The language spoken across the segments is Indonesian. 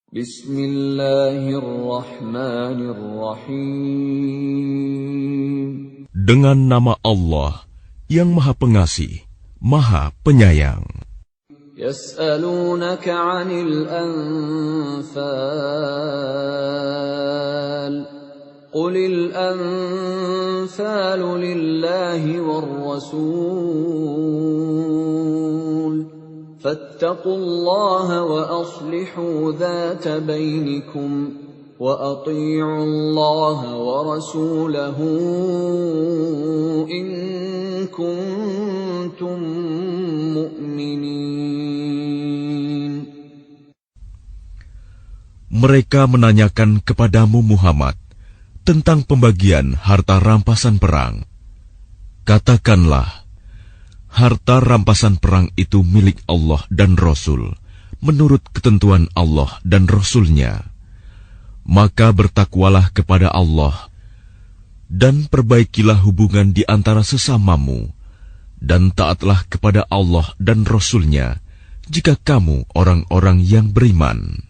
Bismillahirrahmanirrahim. Dengan nama Allah yang Maha Pengasih, Maha Penyayang. Yas'alunaka 'anil anfal. Qulil anfalu lillahi war rasul. Fattaqullaha wa aslihu dhata bainikum wa ati'u Allaha wa rasulahu in kuntum mu'minin. Mereka menanyakan kepadamu Muhammad tentang pembagian harta rampasan perang. Katakanlah, harta rampasan perang itu milik Allah dan Rasul, menurut ketentuan Allah dan Rasul-Nya. Maka bertakwalah kepada Allah, dan perbaikilah hubungan di antara sesamamu, dan taatlah kepada Allah dan Rasul-Nya, jika kamu orang-orang yang beriman.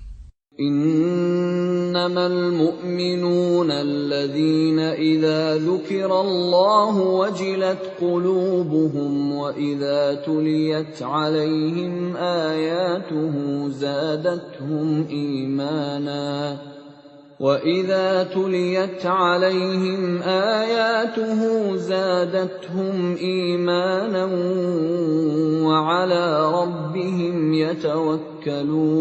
Innamal mu'minuna alladhina idza dzukirallahu wajilat qulubuhum wa idza tuliyat 'alaihim ayatuhu zadatuhum imana وَإِذَا تُلِيَتْ عَلَيْهِمْ آيَاتُهُ زَادَتْهُمْ إِيمَانًا وَعَلَى رَبِّهِمْ يَتَوَكَّلُونَ.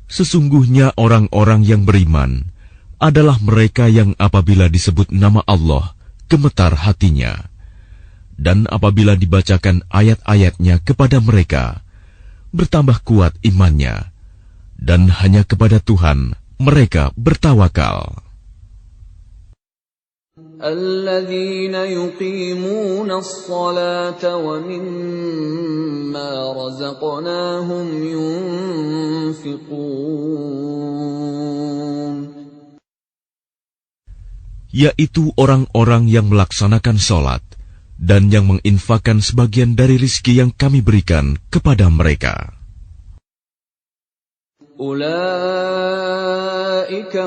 Sesungguhnya orang-orang yang beriman adalah mereka yang apabila disebut nama Allah, gemetar hatinya. Dan apabila dibacakan ayat-ayatnya kepada mereka, bertambah kuat imannya, dan hanya kepada Tuhan mereka bertawakal. Alladzina yuqimuna as-salata wa mimma razaqnahum yunfiqun. Yaitu orang-orang yang melaksanakan salat dan yang menginfakkan sebagian dari rizki yang kami berikan kepada mereka. Ulaika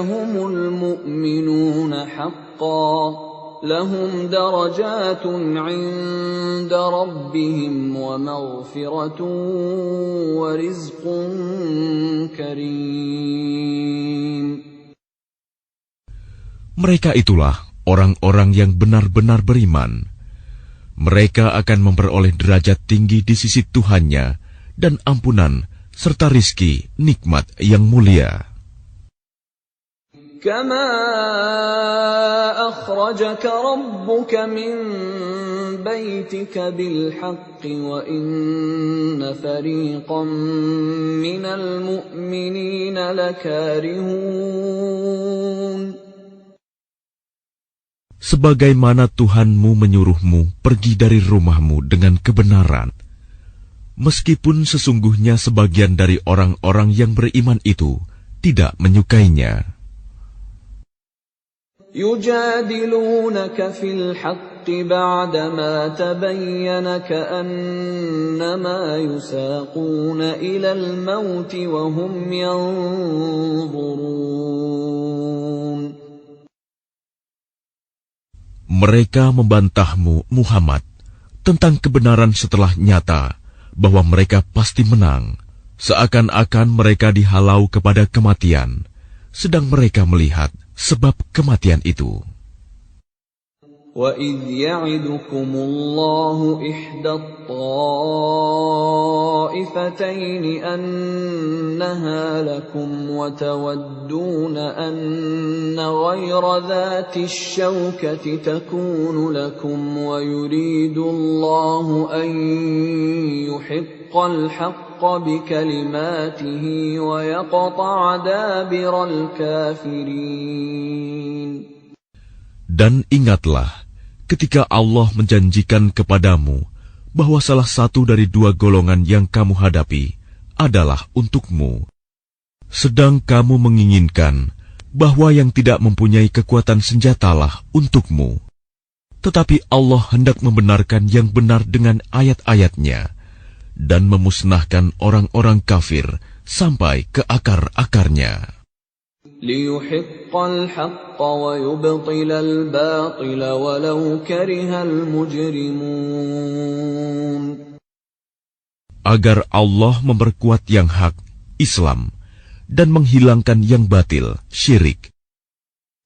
humul mu'minuna haqqan, lahum darajatun 'inda rabbihim wa maghfiratun wa rizqun karim. Mereka itulah orang-orang yang benar-benar beriman. Mereka akan memperoleh derajat tinggi di sisi Tuhannya dan ampunan serta rizki nikmat yang mulia. Kama akhrajaka rabbuka min baitika bil haqqi wa inna fariqan minal mu'minina lakarihun. Sebagaimana Tuhanmu menyuruhmu pergi dari rumahmu dengan kebenaran, meskipun sesungguhnya sebagian dari orang-orang yang beriman itu tidak menyukainya. Yujadilunaka fil haqqi ba'dama tabayyana ka'annama yusaquna ilal mauti wa hum yanzurun. Mereka membantahmu, Muhammad, tentang kebenaran setelah nyata bahwa mereka pasti menang, seakan-akan mereka dihalau kepada kematian, sedang mereka melihat sebab kematian itu. وَإِذْ يَعِدُكُمُ اللَّهُ إِحْدَى الطَّائِفَتَيْنِ أَنَّهَا لَكُمْ وَتَوَدُّونَ أَنَّ غَيْرَ ذَاتِ الشَّوْكَةِ تَكُونُ لَكُمْ وَيُرِيدُ اللَّهُ أَن يُحِقَّ الْحَقَّ بِكَلِمَاتِهِ وَيَقْطَعَ دَابِرَ الْكَافِرِينَ. Dan ingatlah ketika Allah menjanjikan kepadamu bahwa salah satu dari dua golongan yang kamu hadapi adalah untukmu, sedang kamu menginginkan bahwa yang tidak mempunyai kekuatan senjatalah untukmu. Tetapi Allah hendak membenarkan yang benar dengan ayat-ayatnya, dan memusnahkan orang-orang kafir sampai ke akar-akarnya. لِيُحِقَّ الْحَقَّ وَيُبْطِلَ الْبَاطِلَ وَلَوْ كَرِهَ الْمُجْرِمُونَ. Agar Allah memperkuat yang hak, Islam, dan menghilangkan yang batil, syirik.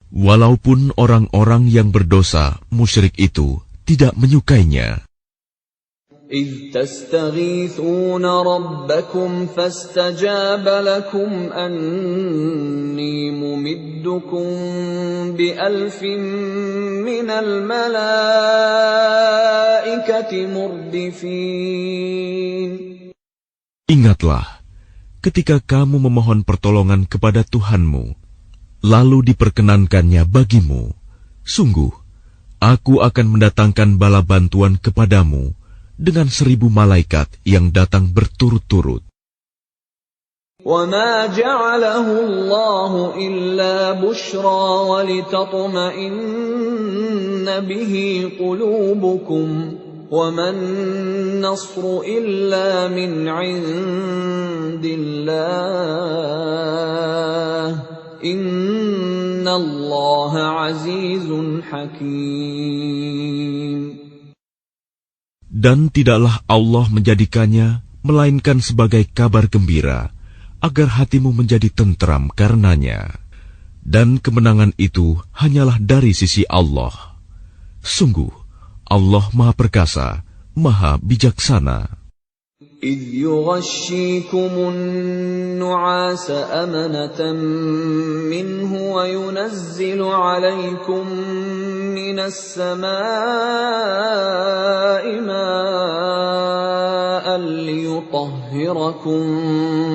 Walaupun orang-orang yang berdosa, musyrik itu, tidak menyukainya. إِذْ تَسْتَغِيثُونَ رَبَّكُمْ فَاسْتَجَابَ لَكُمْ أَنِّي مُمِدُّكُمْ بِأَلْفٍ مِّنَ الْمَلَائِكَةِ مُرْدِفِينَ. Ingatlah, ketika kamu memohon pertolongan kepada Tuhanmu, lalu diperkenankannya bagimu, sungguh, aku akan mendatangkan bala bantuan kepadamu dengan 1000 malaikat yang datang berturut-turut. وَمَا جَعَلَهُ اللَّهُ إِلَّا بُشْرَى وَلِتَطْمَئِنَّ بِهِ قُلُوبُكُمْ وَمَا النَّصْرُ إِلَّا مِنْ عِندِ اللَّهِ إِنَّ اللَّهَ عَزِيزٌ حَكِيمٌ. Dan tidaklah Allah menjadikannya melainkan sebagai kabar gembira, agar hatimu menjadi tentram karenanya. Dan kemenangan itu hanyalah dari sisi Allah. Sungguh, Allah Maha Perkasa, Maha Bijaksana. إِذْ يُغَشِّيكُمُ النُّعَاسَ أَمَنَةً مِّنْهُ وَيُنَزِّلُ عَلَيْكُم مِّنَ السَّمَاءِ مَاءً لِّيُطَهِّرَكُم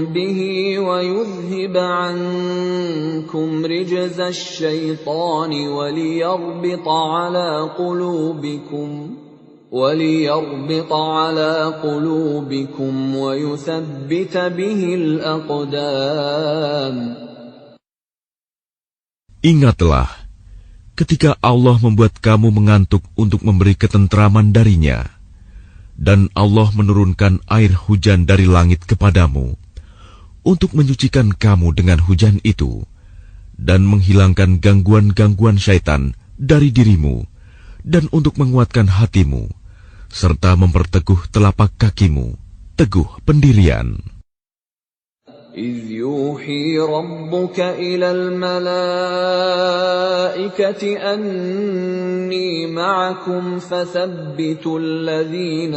بِهِ وَيُذْهِبَ عَنكُمْ رِجْزَ الشَّيْطَانِ وَلِيَرْبِطَ عَلَى قُلُوبِكُمْ وَيُثَبِّتَ بِهِ الْأَقْدَامَ. Ingatlah, ketika Allah membuat kamu mengantuk untuk memberi ketentraman darinya, dan Allah menurunkan air hujan dari langit kepadamu, untuk menyucikan kamu dengan hujan itu, dan menghilangkan gangguan-gangguan syaitan dari dirimu, dan untuk menguatkan hatimu, serta memperteguh telapak kakimu, teguh pendirian. إِذْ يُوحِي رَبُّكَ إِلَى الْمَلَائِكَةِ أَنِّي مَعَكُمْ فَثَبِّتُوا الَّذِينَ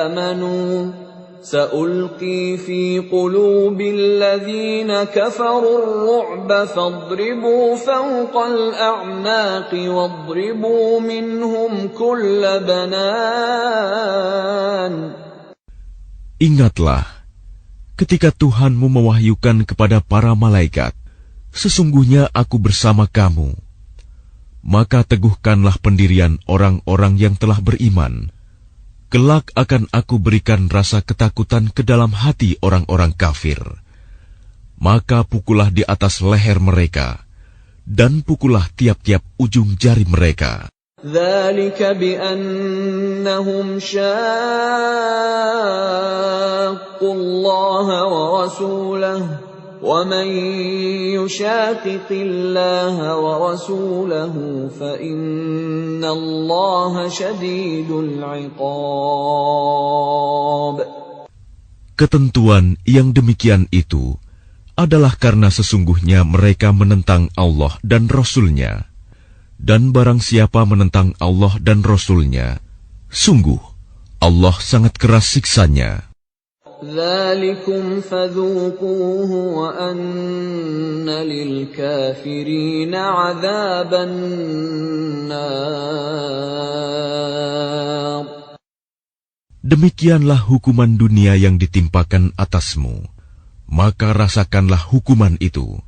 آمَنُوا سَأُلْقِي فِي قُلُوبِ الَّذِينَ كَفَرُوا الرُّعْبَ فَاضْرِبُوا فَوْقَ الْأَعْنَاقِ وَاضْرِبُوا مِنْهُمْ كُلَّ بَنَانٍ. Ingatlah, ketika Tuhanmu mewahyukan kepada para malaikat, sesungguhnya aku bersama kamu. Maka teguhkanlah pendirian orang-orang yang telah beriman. Kelak akan aku berikan rasa ketakutan ke dalam hati orang-orang kafir. Maka pukullah di atas leher mereka, dan pukullah tiap-tiap ujung jari mereka. ذَلِكَ بِأَنَّهُمْ شَاقُّوا اللَّهَ وَرَسُولَهُ وَمَن يُشَاقِقِ اللَّهَ وَرَسُولَهُ فَإِنَّ اللَّهَ شَدِيدُ الْعِقَابِ. Ketentuan yang demikian itu adalah karena sesungguhnya mereka menentang Allah dan Rasul-Nya. Dan barang siapa menentang Allah dan Rasul-Nya, sungguh Allah sangat keras siksanya. ذَلِكُمْ فَذُوقُوهُ وَأَنَّ لِلْكَافِرِينَ عَذَابَ النَّارِ. Demikianlah hukuman dunia yang ditimpakan atasmu, maka rasakanlah hukuman itu.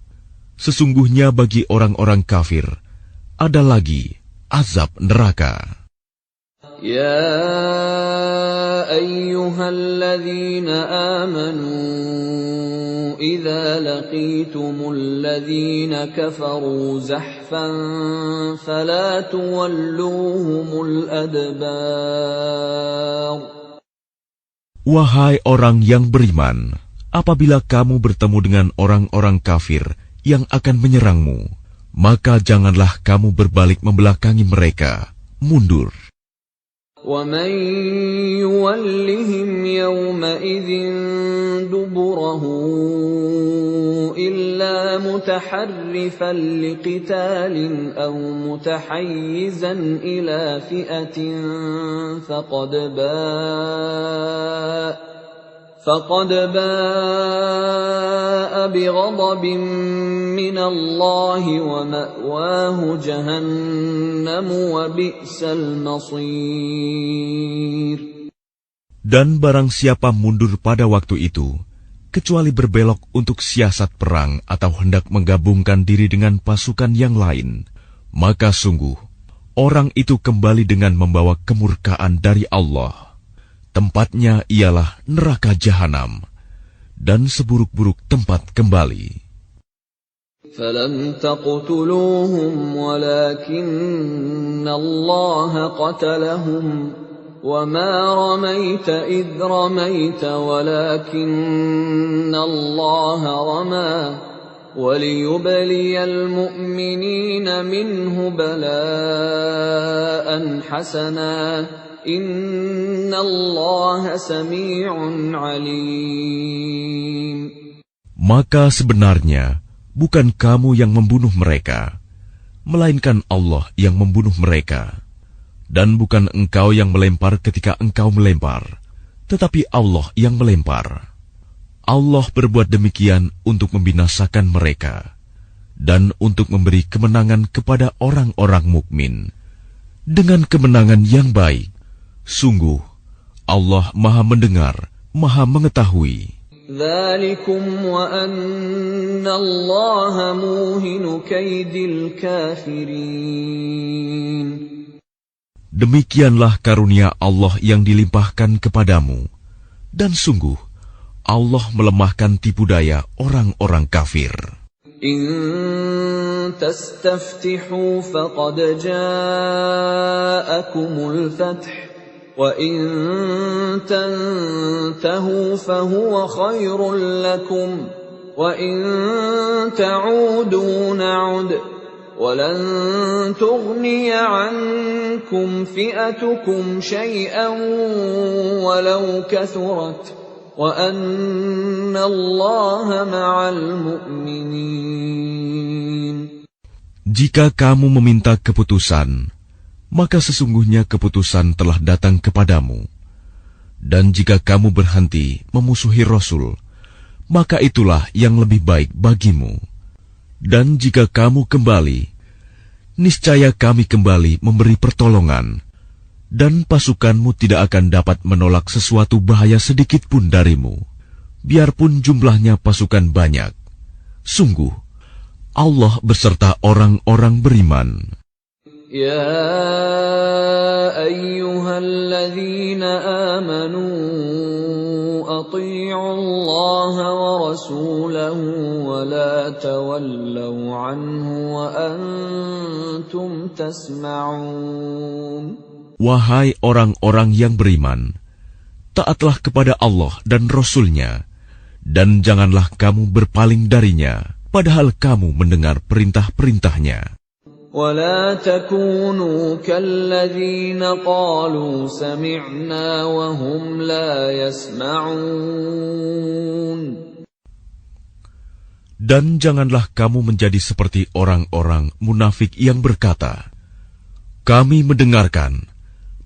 Sesungguhnya bagi orang-orang kafir ada lagi azab neraka. يا أيها الذين آمنوا إذا لقيتم الذين كفروا زحفا فلا تولوهم الأدبار. Wahai orang yang beriman, apabila kamu bertemu dengan orang-orang kafir yang akan menyerangmu, maka janganlah kamu berbalik membelakangi mereka, mundur. وَمَن يُوَلِّهِمْ يَوْمَئِذٍ دُبُرَهُ إِلَّا مُتَحَرِّفًا لِقِتَالٍ أَوْ مُتَحَيِّزًا إِلَى فِئَةٍ فَقَدْ بَاءَ بِغَضَبٍ مِّنَ اللَّهِ وَمَأْوَاهُ جَهَنَّمُ وَبِئْسَ الْمَصِيرُ. Dan barang siapa mundur pada waktu itu, kecuali berbelok untuk siasat perang atau hendak menggabungkan diri dengan pasukan yang lain, maka sungguh, orang itu kembali dengan membawa kemurkaan dari Allah. Tempatnya ialah neraka jahanam, dan seburuk-buruk tempat kembali. فَلَمْ تَقْتُلُوهُمْ وَلَكِنَّ اللَّهَ قَتَلَهُمْ وَمَا رَمَيْتَ إِذْ رَمَيْتَ وَلَكِنَّ اللَّهَ رَمَى وَلِيُبْلِيَ الْمُؤْمِنِينَ مِنْهُ بَلَاءً حَسَنًا Innallaha sami'un alim. Maka sebenarnya bukan kamu yang membunuh mereka, melainkan Allah yang membunuh mereka. Dan bukan engkau yang melempar ketika engkau melempar, tetapi Allah yang melempar. Allah berbuat demikian untuk membinasakan mereka dan untuk memberi kemenangan kepada orang-orang mukmin dengan kemenangan yang baik. Sungguh, Allah Maha Mendengar, Maha Mengetahui. Dzalikum wa anna Allaha muhinu kaidil kafirin. Demikianlah karunia Allah yang dilimpahkan kepadamu, dan sungguh, Allah melemahkan tipu daya orang-orang kafir. In tastaftihu faqad ja'akumul fath. وَإِن تَنْتَهُوا فَهُوَ خَيْرٌ لَكُمْ وَإِن تَعُودُوا نَعُدْ وَلَنْ تُغْنِيَ عَنْكُمْ فِئَتُكُمْ شَيْئًا وَلَوْ كَثُرَتْ وَأَنَّ اللَّهَ مَعَ الْمُؤْمِنِينَ. Jika kamu meminta keputusan, maka sesungguhnya keputusan telah datang kepadamu. Dan jika kamu berhenti memusuhi Rasul, maka itulah yang lebih baik bagimu. Dan jika kamu kembali, niscaya kami kembali memberi pertolongan, dan pasukanmu tidak akan dapat menolak sesuatu bahaya sedikit pun darimu, biarpun jumlahnya pasukan banyak. Sungguh, Allah beserta orang-orang beriman. يا أيها الذين آمنوا أطيعوا الله ورسوله ولا تولوا عنه وأنتم تسمعون. Wahai orang-orang yang beriman, taatlah kepada Allah dan Rasul-Nya, dan janganlah kamu berpaling darinya, padahal kamu mendengar perintah-perintahnya. ولا تكونوا كالذين قالوا سمعنا وهم لا يسمعون. Dan janganlah kamu menjadi seperti orang-orang munafik yang berkata, kami mendengarkan,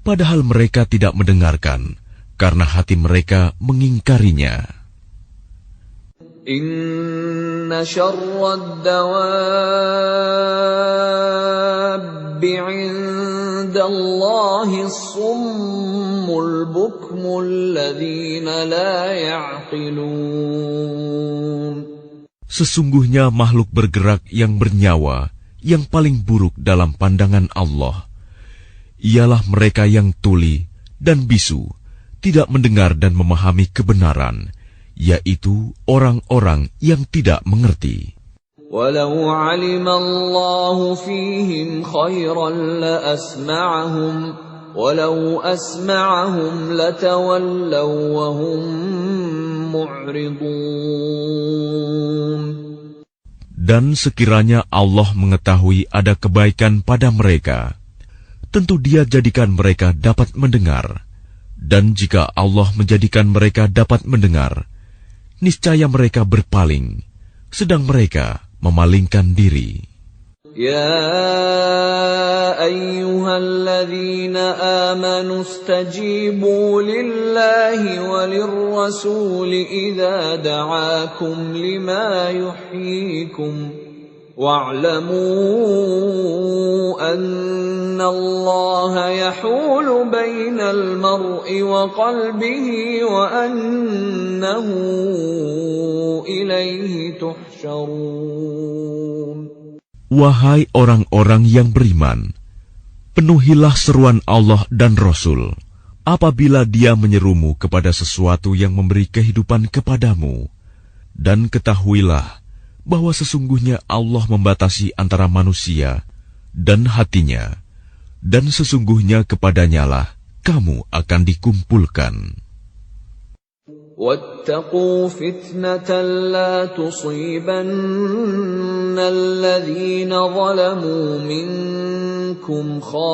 padahal mereka tidak mendengarkan, karena hati mereka mengingkarinya. Inna syarrad dawabbi 'indallahi as-summul bukmul ladzina la ya'qilun. Sesungguhnya makhluk bergerak yang bernyawa yang paling buruk dalam pandangan Allah ialah mereka yang tuli dan bisu, tidak mendengar dan memahami kebenaran, yaitu orang-orang yang tidak mengerti. Walau 'alima Allahu fihim khairan la asma'ahum ولو أسمعهم لتولوا وهم معرضون. Dan sekiranya Allah mengetahui ada kebaikan pada mereka, tentu Dia jadikan mereka dapat mendengar. Dan jika Allah menjadikan mereka dapat mendengar, niscaya mereka berpaling, sedang mereka memalingkan diri. يا أيها الذين آمنوا استجيبوا لله وللرسول إذا دعاكم لما يحييكم واعلموا أن الله يحول بين المرء وقلبه وأنه إليه تحشرون. Wahai orang-orang yang beriman, penuhilah seruan Allah dan Rasul apabila Dia menyerumu kepada sesuatu yang memberi kehidupan kepadamu. Dan ketahuilah bahwa sesungguhnya Allah membatasi antara manusia dan hatinya, dan sesungguhnya kepadanyalah kamu akan dikumpulkan. واتقوا فتنة لا تصيبن الذين ظلموا منكم خاصة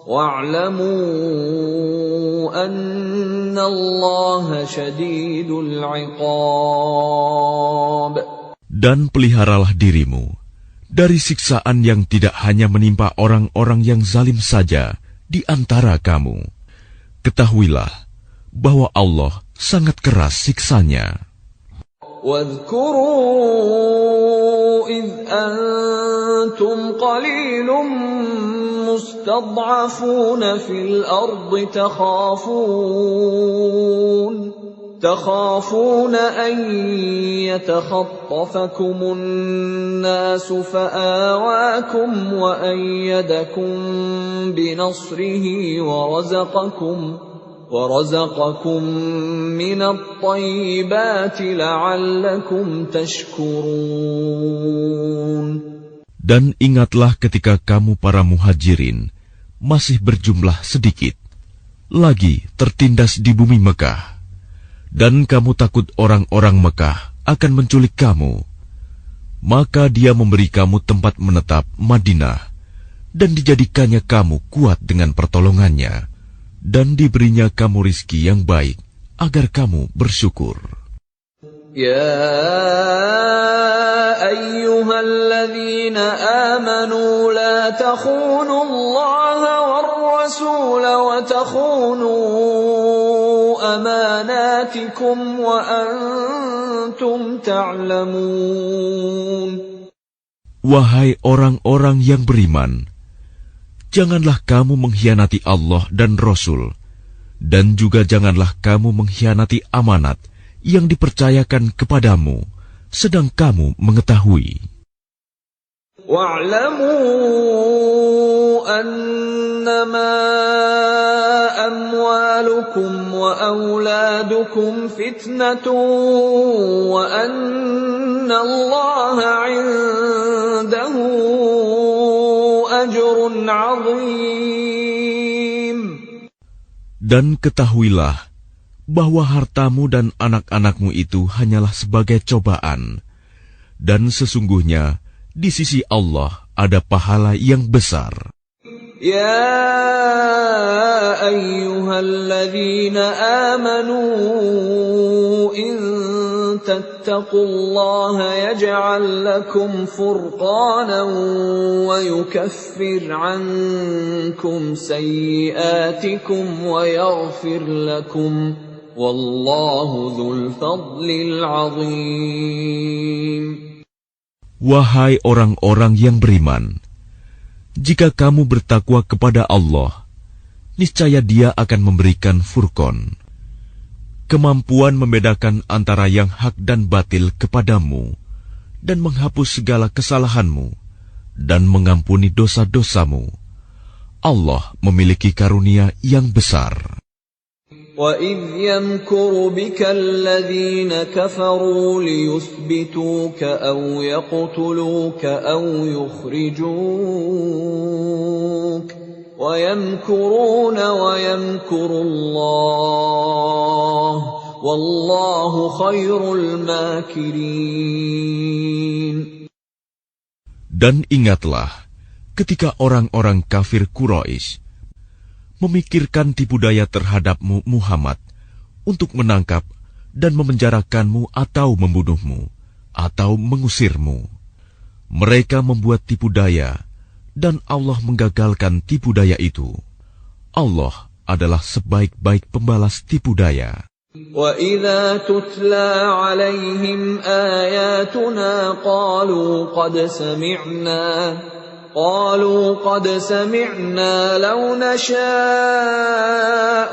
واعلموا أن الله شديد العقاب. Dan peliharalah dirimu dari siksaan yang tidak hanya menimpa orang-orang yang zalim saja di antara kamu. Ketahuilah bahwa Allah sangat keras siksanya. واذكروا إذ أنتم قليل مستضعفون في الأرض تخافون أن يتخطفكم الناس فآواكم وأيدكم بنصره ورزقكم من الطيبات لعلكم تشكرون. Dan ingatlah ketika kamu para muhajirin masih berjumlah sedikit, lagi tertindas di bumi Mekah, dan kamu takut orang-orang Mekah akan menculik kamu, maka Dia memberi kamu tempat menetap Madinah, dan dijadikannya kamu kuat dengan pertolongannya, dan diberinya kamu rizki yang baik agar kamu bersyukur. Ya ayyuhalladzina amanu la takhunu Allaha war rasul wa takhunu amanatikum wa antum ta'lamun. Wahai orang-orang yang beriman, janganlah kamu mengkhianati Allah dan Rasul, dan juga janganlah kamu mengkhianati amanat yang dipercayakan kepadamu, sedang kamu mengetahui. Wa'lamu annama amwalukum wa auladukum fitnatun wa anna Allaha 'indahu ajrun 'azim. Dan ketahuilah bahwa hartamu dan anak-anakmu itu hanyalah sebagai cobaan, dan sesungguhnya di sisi Allah ada pahala yang besar. Ya ayyuhalladzina amanu in tattaqullaha yaj'al lakum furqanan wa yukaffir 'ankum sayyi'atikum wa yaghfir lakum wallahu dzul fadlil 'azim. Wahai orang-orang yang beriman, jika kamu bertakwa kepada Allah, niscaya Dia akan memberikan furqan, kemampuan membedakan antara yang hak dan batil kepadamu, dan menghapus segala kesalahanmu, dan mengampuni dosa-dosamu. Allah memiliki karunia yang besar. وَإِذْ يَمْكُرُ بِكَ الَّذِينَ كَفَرُوا لِيُثْبِتُوكَ أَوْ يَقْتُلُوكَ أَوْ يُخْرِجُوكَ وَيَمْكُرُونَ وَيَمْكُرُ اللَّهُ وَاللَّهُ خَيْرُ الْمَاكِرِينَ. Dan ingatlah ketika orang-orang kafir Quraisy memikirkan tipu daya terhadapmu Muhammad untuk menangkap dan memenjarakanmu atau membunuhmu atau mengusirmu. Mereka membuat tipu daya dan Allah menggagalkan tipu daya itu. Allah adalah sebaik-baik pembalas tipu daya. وَإِذَا تُتْلَى عَلَيْهِمْ آيَاتُنَا قالوا قد سمعنا لو نشاء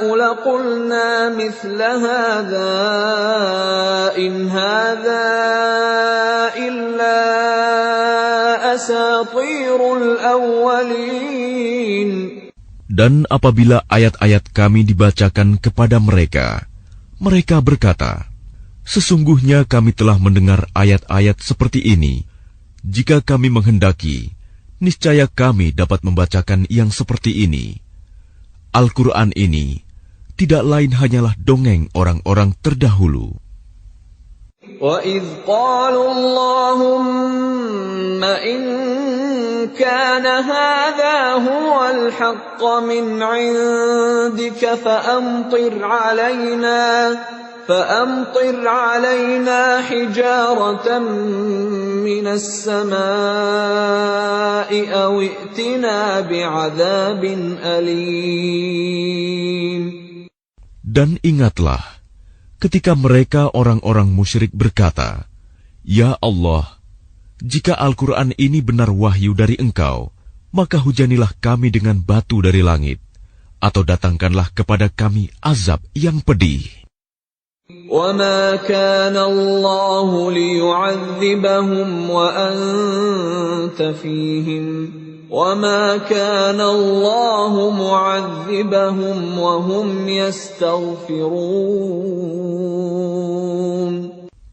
لقلنا مثل هذا إن هذا إلا أساطير الأولين. Dan apabila ayat-ayat kami dibacakan kepada mereka, mereka berkata, sesungguhnya kami telah mendengar ayat-ayat seperti ini. Jika kami menghendaki, niscaya kami dapat membacakan yang seperti ini. Al-Quran ini tidak lain hanyalah dongeng orang-orang terdahulu. وَإِذْ قَالُوا اللَّهُمَّ إِنْ كَانَ هَذَا هُوَ الْحَقَّ مِنْ عِنْدِكَ فَأَمْطِرْ عَلَيْنَا حِجَارَةً مِنَ السَّمَاءِ أَوْ ائْتِنَا بِعَذَابٍ أَلِيمٍ. Dan ingatlah ketika mereka orang-orang musyrik berkata, Ya Allah, jika Al-Quran ini benar wahyu dari Engkau, maka hujanilah kami dengan batu dari langit, atau datangkanlah kepada kami azab yang pedih. وَمَا كَانَ اللَّهُ لِيُعَذِّبَهُمْ وَأَنْتَ فِيهِمْ وَمَا كَانَ اللَّهُ مُعَذِّبَهُمْ وَهُمْ يَسْتَغْفِرُونَ.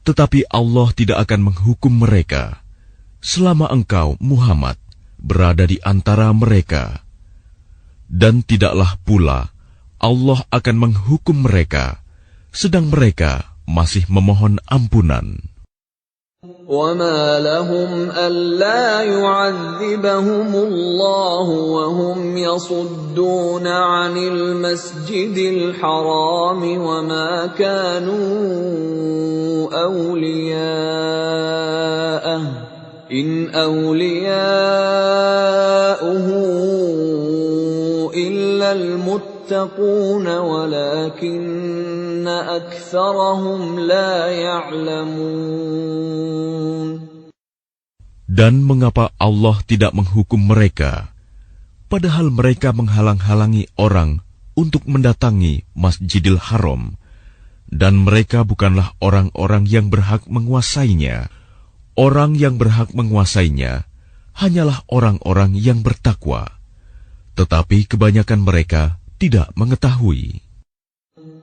Tetapi Allah tidak akan menghukum mereka selama engkau, Muhammad, berada di antara mereka. Dan tidaklah pula Allah akan menghukum mereka sedang mereka masih memohon ampunan. وَمَا لَهُمْ أَلَّا يُعَذِّبَهُمُ اللَّهُ وَهُمْ يَصُدُّونَ عَنِ الْمَسْجِدِ الْحَرَامِ وَمَا كَانُوا أَوْلِيَاءَهُ إِنْ أَوْلِيَاؤُهُ إِلَّا الْمُتَّقُونَ وَلَكِنَّ أَكْثَرَهُمْ لَا يَعْلَمُونَ. Dan mengapa Allah tidak menghukum mereka, padahal mereka menghalang-halangi orang untuk mendatangi Masjidil Haram, dan mereka bukanlah orang-orang yang berhak menguasainya. Orang yang berhak menguasainya hanyalah orang-orang yang bertakwa, tetapi kebanyakan mereka tidak mengetahui.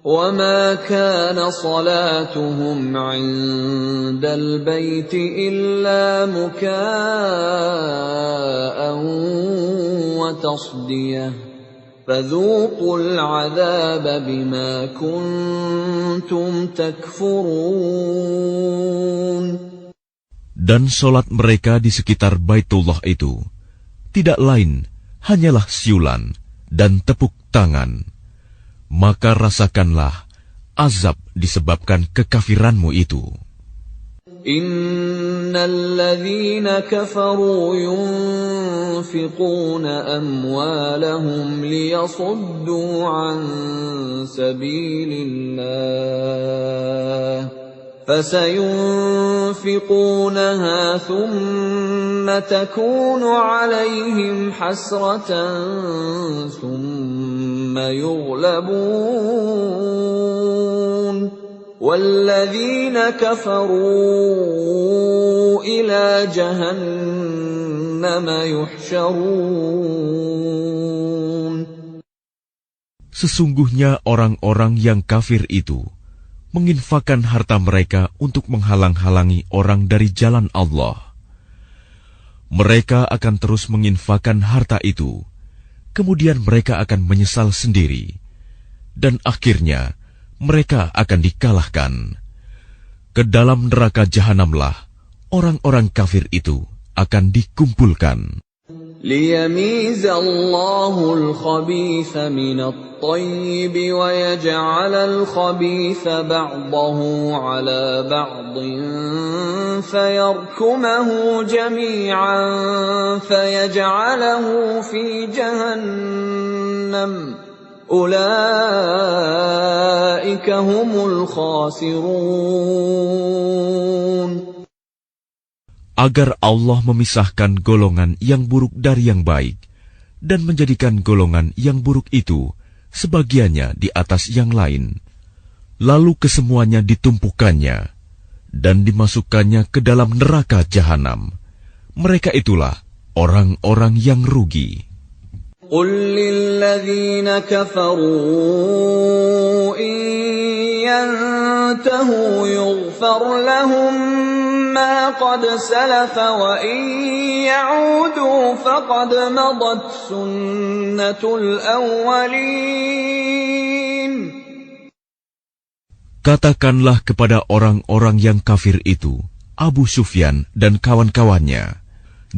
وَمَا كَانَ صَلَاتُهُمْ عِندَ الْبَيْتِ إِلَّا مُكَاءً وَتَصْدِيَةً فَذُوقُوا الْعَذَابَ بِمَا كُنتُمْ تَكْفُرُونَ. Dan solat mereka di sekitar Baitullah itu tidak lain hanyalah siulan dan tepuk tangan. Maka rasakanlah azab disebabkan kekafiranmu itu. Innal ladzina kafaru yunfiquna amwalahum liyasuddu an sabilillah فسينفقونها ثم تكون عليهم حسرة ثم يغلبون والذين كفروا إلى جهنم يحشرون. Sesungguhnya orang-orang yang kafir itu menginfakkan harta mereka untuk menghalang-halangi orang dari jalan Allah. Mereka akan terus menginfakkan harta itu, kemudian mereka akan menyesal sendiri, dan akhirnya mereka akan dikalahkan. Ke dalam neraka jahanamlah orang-orang kafir itu akan dikumpulkan. ليميز الله الخبيث من الطيب ويجعل الخبيث بعضه على بعض فيركمه جميعا فيجعله في جهنم أولئك هم الخاسرون. Agar Allah memisahkan golongan yang buruk dari yang baik, dan menjadikan golongan yang buruk itu sebagiannya di atas yang lain, lalu kesemuanya ditumpukannya dan dimasukkannya ke dalam neraka jahanam. Mereka itulah orang-orang yang rugi. قل للذين كفروا إن ينتهوا يغفر لهم ما قد سلف وإن يعودوا فقد مضت سنة الأولين. Katakanlah kepada orang-orang yang kafir itu, Abu Sufyan dan kawan-kawannya,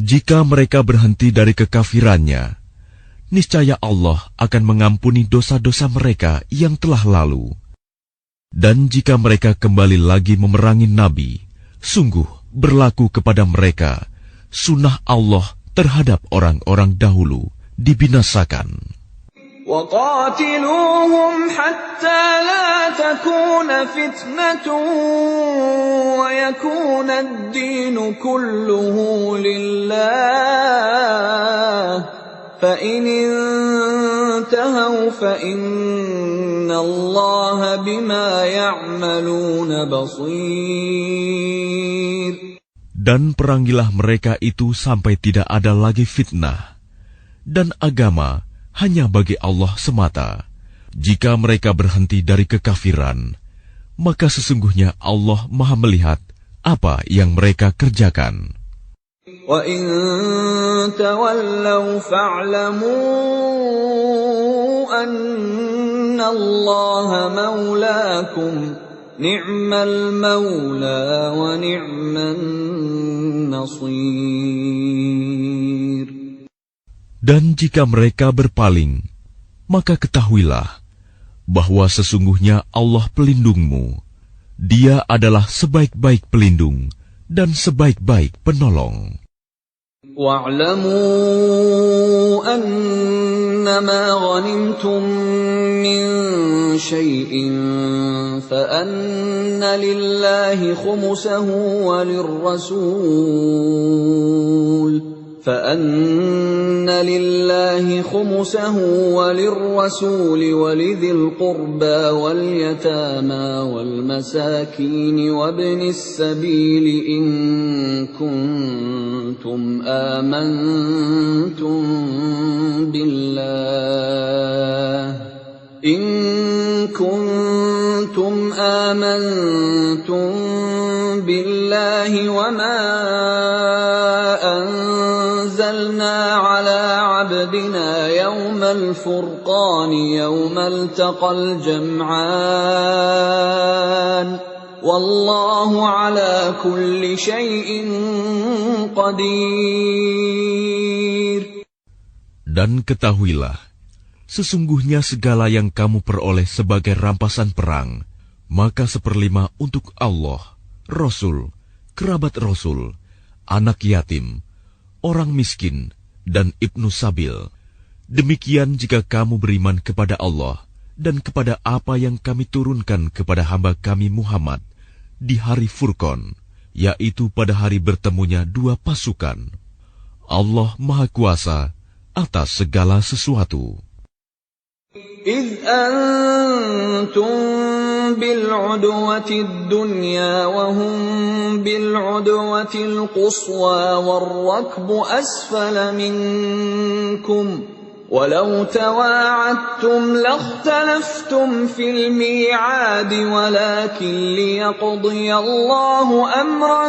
jika mereka berhenti dari kekafirannya, niscaya Allah akan mengampuni dosa-dosa mereka yang telah lalu. Dan jika mereka kembali lagi memerangi Nabi, sungguh berlaku kepada mereka sunnah Allah terhadap orang-orang dahulu dibinasakan. وَقَاتِلُوهُمْ حَتَّى لَا تَكُونَ فِتْنَةٌ وَيَكُونَ الدِّينُ كُلُّهُ لِلَّهِ فَإِنِ انتهوا فَإِنَّ اللَّهَ بِمَا يَعْمَلُونَ بَصِيرٌ. Dan perangilah mereka itu sampai tidak ada lagi fitnah, dan agama hanya bagi Allah semata. Jika mereka berhenti dari kekafiran, maka sesungguhnya Allah Maha melihat apa yang mereka kerjakan. وَإِن تَوَلَّوْا فَاعْلَمُوا أَنَّ اللَّهَ مَوْلَاكُمْ نِعْمَ الْمَوْلَى وَنِعْمَ النَّصِيرُ. Dan jika mereka berpaling, maka ketahuilah bahwa sesungguhnya Allah pelindungmu. Dia adalah sebaik-baik pelindung dan sebaik-baik penolong. وَاعْلَمُوا أَنَّمَا غَنِمْتُم مِّن شَيْءٍ فَأَنَّ لِلَّهِ خُمُسَهُ وَلِلرَّسُولِ وَلِذِي الْقُرْبَى وَالْيَتَامَى وَالْمَسَاكِينِ وَابْنِ السَّبِيلِ إِن كُنتُمْ آمنتم بالله وما أنزلنا على عبدنا يوم الفرقان يوم التقى الجمعان والله على كل شيء قدير. Dan ketahuilah, sesungguhnya segala yang kamu peroleh sebagai rampasan perang, maka 1/5 untuk Allah, Rasul, kerabat Rasul, anak yatim, orang miskin, dan ibnu sabil. Demikian jika kamu beriman kepada Allah dan kepada apa yang kami turunkan kepada hamba kami Muhammad di hari Furqan, yaitu pada hari bertemunya dua pasukan. Allah Maha Kuasa atas segala sesuatu. إِذْ أَنْتُمْ بِالْعُدْوَةِ الدُّنْيَا وَهُمْ بِالْعُدْوَةِ الْقُصْوَى وَالرَّكْبُ أَسْفَلَ مِنْكُمْ وَلَوْ تَوَاعَدتُّمْ لَاخْتَلَفْتُمْ فِي الْمِيعَادِ وَلَكِنْ لِيَقْضِيَ اللَّهُ أَمْرًا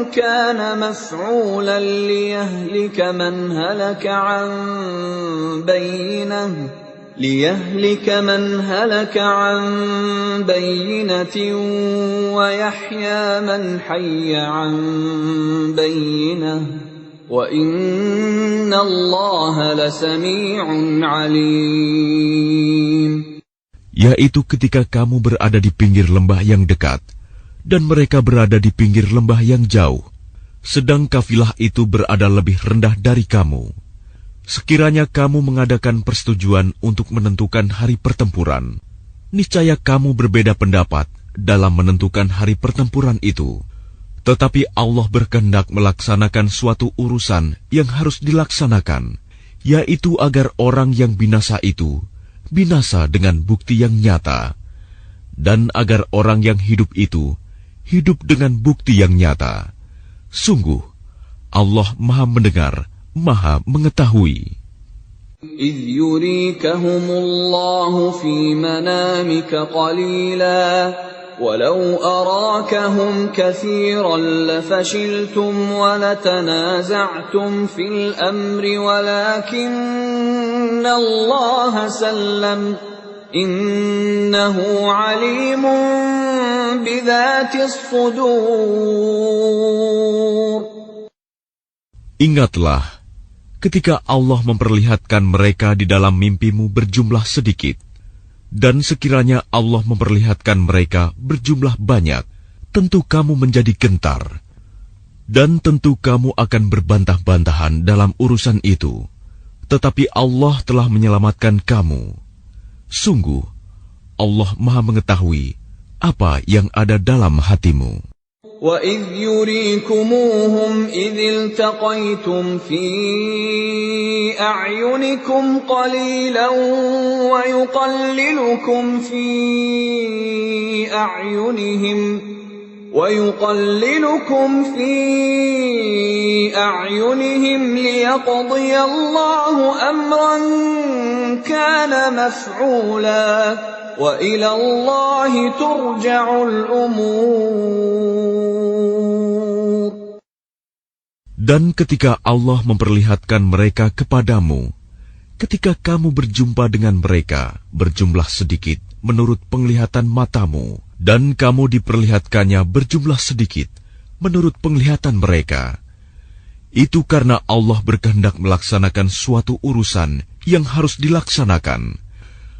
كَانَ مَفْعُولًا لِيَهْلِكَ مَنْ هَلَكَ عَنْ بَيِّنَةٍ وَيَحْيَى مَنْ حَيَّ عَنْ بَيِّنَةٍ وَإِنَّ اللَّهَ لَسَمِيعٌ عَلِيمٌ. Yaitu ketika kamu berada di pinggir lembah yang dekat, dan mereka berada di pinggir lembah yang jauh, sedang kafilah itu berada lebih rendah dari kamu. Sekiranya kamu mengadakan persetujuan untuk menentukan hari pertempuran, niscaya kamu berbeda pendapat dalam menentukan hari pertempuran itu. Tetapi Allah berkehendak melaksanakan suatu urusan yang harus dilaksanakan, yaitu agar orang yang binasa itu binasa dengan bukti yang nyata, dan agar orang yang hidup itu hidup dengan bukti yang nyata. Sungguh, Allah Maha Mendengar, Maha Mengetahui. إِذْ يُرِيكَهُمُ اللَّهُ فِي مَنَامِكَ قَلِيلًا وَلَوْ أَرَاكَهُمْ كَثِيرًا لَفَشِلْتُمْ وَلَتَنَازَعْتُمْ فِي الْأَمْرِ وَلَكِنَّ اللَّهَ سَلَّمَ إِنَّهُ عَلِيمٌ بِذَاتِ الصُّدُورِ. Ingatlah ketika Allah memperlihatkan mereka di dalam mimpimu berjumlah sedikit, dan sekiranya Allah memperlihatkan mereka berjumlah banyak, tentu kamu menjadi gentar, dan tentu kamu akan berbantah-bantahan dalam urusan itu. Tetapi Allah telah menyelamatkan kamu. Sungguh, Allah Maha Mengetahui apa yang ada dalam hatimu. وَإِذْ يُرِيكُمُوهُمْ إِذِ الْتَقَيْتُمْ فِي أَعْيُنِكُمْ قَلِيلًا وَيُقَلِّلُكُمْ فِي أَعْيُنِهِمْ لِيَقْضِيَ اللَّهُ أَمْرًا كَانَ مَفْعُولًا وَإِلَى اللَّهِ تُرْجَعُ الْأُمُورُ. Dan ketika Allah memperlihatkan mereka kepadamu, ketika kamu berjumpa dengan mereka berjumlah sedikit menurut penglihatan matamu, dan kamu diperlihatkannya berjumlah sedikit menurut penglihatan mereka, itu karena Allah berkehendak melaksanakan suatu urusan yang harus dilaksanakan.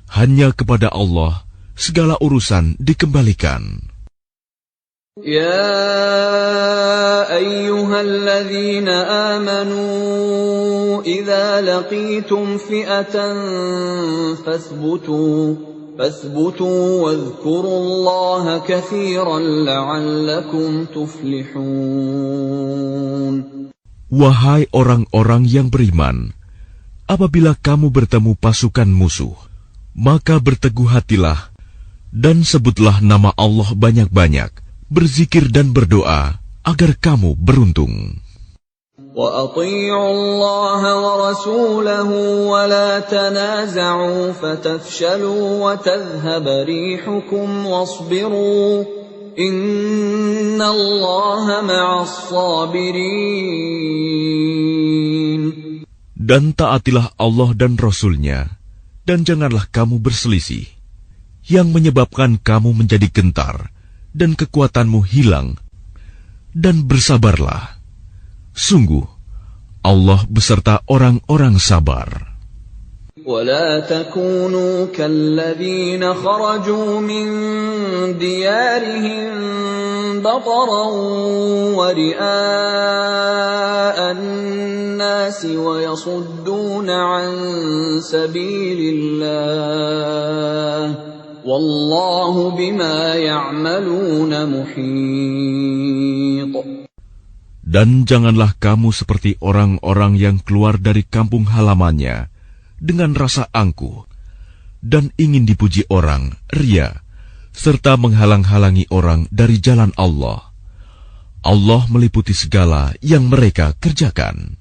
Hanya kepada Allah segala urusan dikembalikan. يا أيها الذين آمنوا إذا لقيتم فئة فاثبتوا واذكروا الله كثيرا لعلكم تفلحون. Wahai orang-orang yang beriman, apabila kamu bertemu pasukan musuh, maka berteguh hatilah dan sebutlah nama Allah banyak-banyak, berzikir dan berdoa agar kamu beruntung. وَأَطِيعُوا اللَّهَ وَرَسُولَهُ وَلَا تَنَازَعُوا فَتَفْشَلُوا وَتَذْهَبَ رِيحُكُمْ وَاصْبِرُوا إِنَّ اللَّهَ مَعَ الصَّابِرِينَ. Dan taatilah Allah dan Rasul-Nya, dan janganlah kamu berselisih, yang menyebabkan kamu menjadi gentar, dan kekuatanmu hilang, dan bersabarlah. Sungguh, Allah beserta orang-orang sabar. وَلَا تَكُونُوا كَالَّذِينَ خَرَجُوا مِنْ دِيَارِهِمْ بَطَرًا وَرِئَاءَ النَّاسِ وَيَصُدُّونَ عَنْ سَبِيلِ اللَّهِ وَاللَّهُ بِمَا يَعْمَلُونَ مُحِيطٌ. Dan janganlah kamu seperti orang-orang yang keluar dari kampung halamannya dengan rasa angkuh dan ingin dipuji orang, ria, serta menghalang-halangi orang dari jalan Allah. Allah meliputi segala yang mereka kerjakan.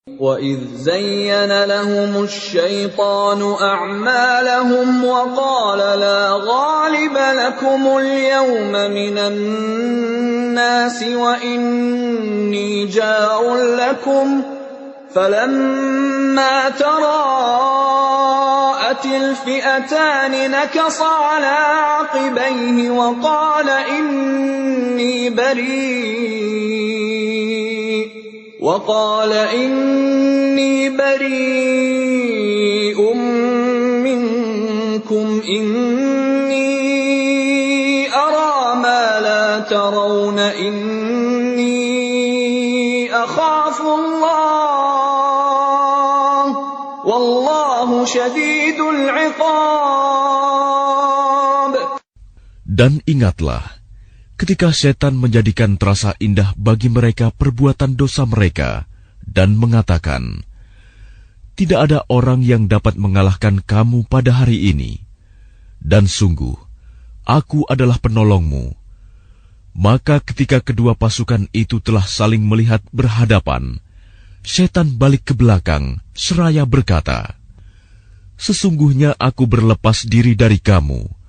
وَإِذْ زَيَّنَ لَهُمُ الشَّيْطَانُ أَعْمَالَهُمْ وَقَالَ لَا غَالِبَ لَكُمُ الْيَوْمَ مِنَ النَّاسِ وَإِنِّي جَارٌ لَكُمْ فَلَمَّا تَرَاءَتِ الْفِئَتَانِ نَكَصَ عَلَى عَقِبَيْهِ وَقَالَ إِنِّي بَرِيءٌ مِّنكُمْ إِنِّي أَرَىٰ مَا لَا تَرَوْنَ إِنِّي أَخَافُ اللَّهَ وَاللَّهُ شَدِيدُ الْعِقَابِ. Dan ingatlah, ketika setan menjadikan terasa indah bagi mereka perbuatan dosa mereka dan mengatakan, tidak ada orang yang dapat mengalahkan kamu pada hari ini. Dan sungguh, aku adalah penolongmu. Maka ketika kedua pasukan itu telah saling melihat berhadapan, setan balik ke belakang seraya berkata, sesungguhnya aku berlepas diri dari kamu.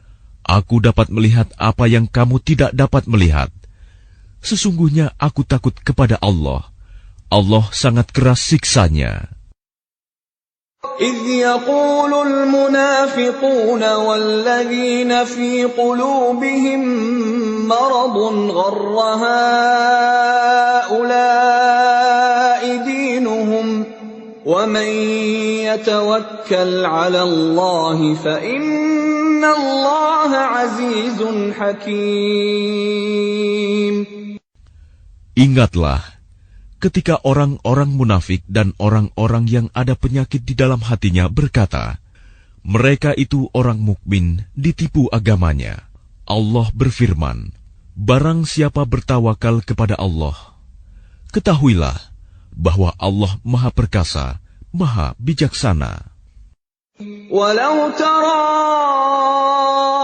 Aku dapat melihat apa yang kamu tidak dapat melihat. Sesungguhnya aku takut kepada Allah. Allah sangat keras siksanya. إِذْ يَقُولُ الْمُنَافِقُونَ وَالَّذِينَ فِي قُلُوبِهِم مَّرَضٌ غَرَّ هَٰؤُلَاءِ دِينُهُمْ وَمَن يَتَوَكَّلْ عَلَى اللَّهِ فَإِنَّ اللَّهَ عَزِيزٌ حَكِيمٌ. Ingatlah ketika orang-orang munafik dan orang-orang yang ada penyakit di dalam hatinya berkata, mereka itu orang mukmin ditipu agamanya. Allah berfirman, barang siapa bertawakal kepada Allah, ketahuilah bahwa Allah Maha Perkasa, Maha Bijaksana. Walau tara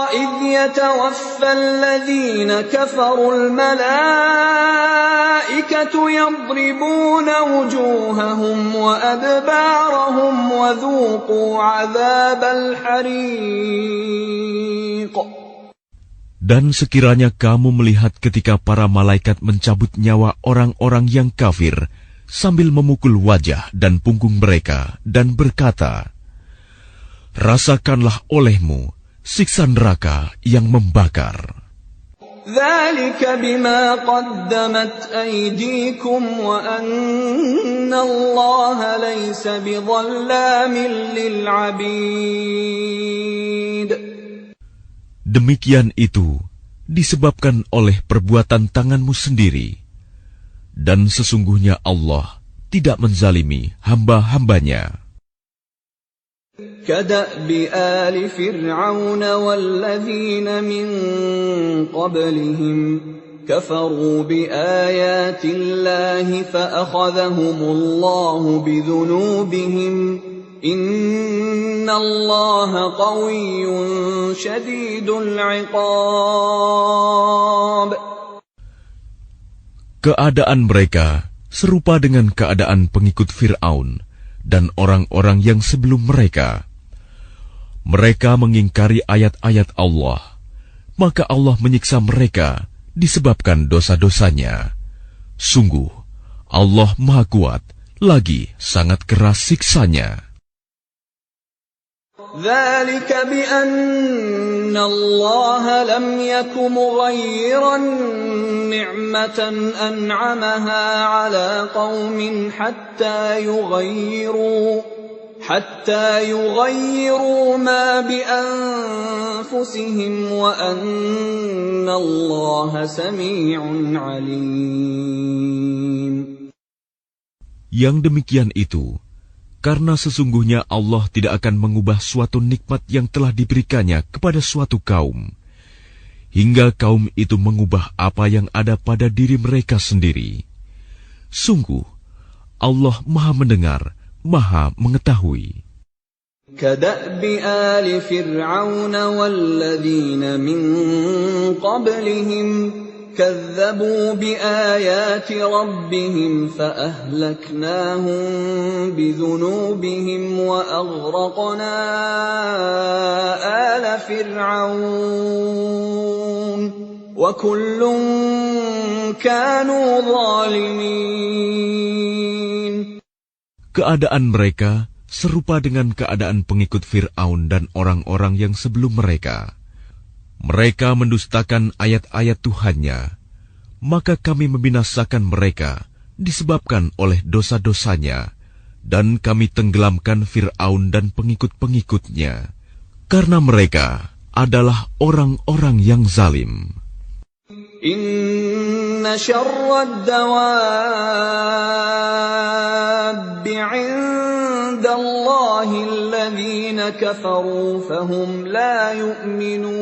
idh yatawaffa alladhina kafaru al-malaikatu yadribuna wujuhahum wa adbarahum wa dhuqu 'adzabal hariq. Dan sekiranya kamu melihat ketika para malaikat mencabut nyawa orang-orang yang kafir sambil memukul wajah dan punggung mereka dan berkata, rasakanlah olehmu siksa neraka yang membakar. Dzalika bima qaddamat aydikum wa anna Allaha laysa bidhallamin lil 'abid. Demikian itu disebabkan oleh perbuatan tanganmu sendiri, dan sesungguhnya Allah tidak menzalimi hamba-hambanya. كَدَأْبِ آلِ فِرْعَوْنَ وَالَّذِينَ مِن قَبْلِهِمْ كَفَرُوا بِآيَاتِ اللَّهِ فَأَخَذَهُمُ اللَّهُ بِذُنُوبِهِمْ إِنَّ اللَّهَ قَوِيٌّ شَدِيدُ الْعِقَابِ. Keadaan mereka serupa dengan keadaan pengikut Fir'aun dan orang-orang yang sebelum mereka. Mereka mengingkari ayat-ayat Allah, maka Allah menyiksa mereka disebabkan dosa-dosanya. Sungguh, Allah Maha Kuat, lagi sangat keras siksanya. ذَلِكَ بِأَنَّ اللَّهَ لَمْ يَكُ مُغَيِّرًا نِعْمَةً أَنْعَمَهَا عَلَى قَوْمٍ حَتَّى يُغَيِّرُوا مَا بِأَنفُسِهِمْ وَأَنَّ اللَّهَ سَمِيعٌ عَلِيمٌ. Yang demikian itu karena sesungguhnya Allah tidak akan mengubah suatu nikmat yang telah diberikannya kepada suatu kaum, hingga kaum itu mengubah apa yang ada pada diri mereka sendiri. Sungguh, Allah Maha Mendengar, Maha Mengetahui. كَدَأْبِ آلِ فِرْعَوْنَ وَالَّذِينَ مِن قَبْلِهِمْ كذبوا بآيات ربهم فأهلكناهم بذنوبهم وأغرقنا آل فرعون وكل كانوا ظالمين. Keadaan mereka serupa dengan keadaan pengikut Fir'aun dan orang-orang yang sebelum mereka. Mereka mendustakan ayat-ayat Tuhannya, maka kami membinasakan mereka disebabkan oleh dosa-dosanya, dan kami tenggelamkan Fir'aun dan pengikut-pengikutnya, karena mereka adalah orang-orang yang zalim. Inna syarrad dawabbi 'indallahi alladhina kafaru fahum la yu'minun.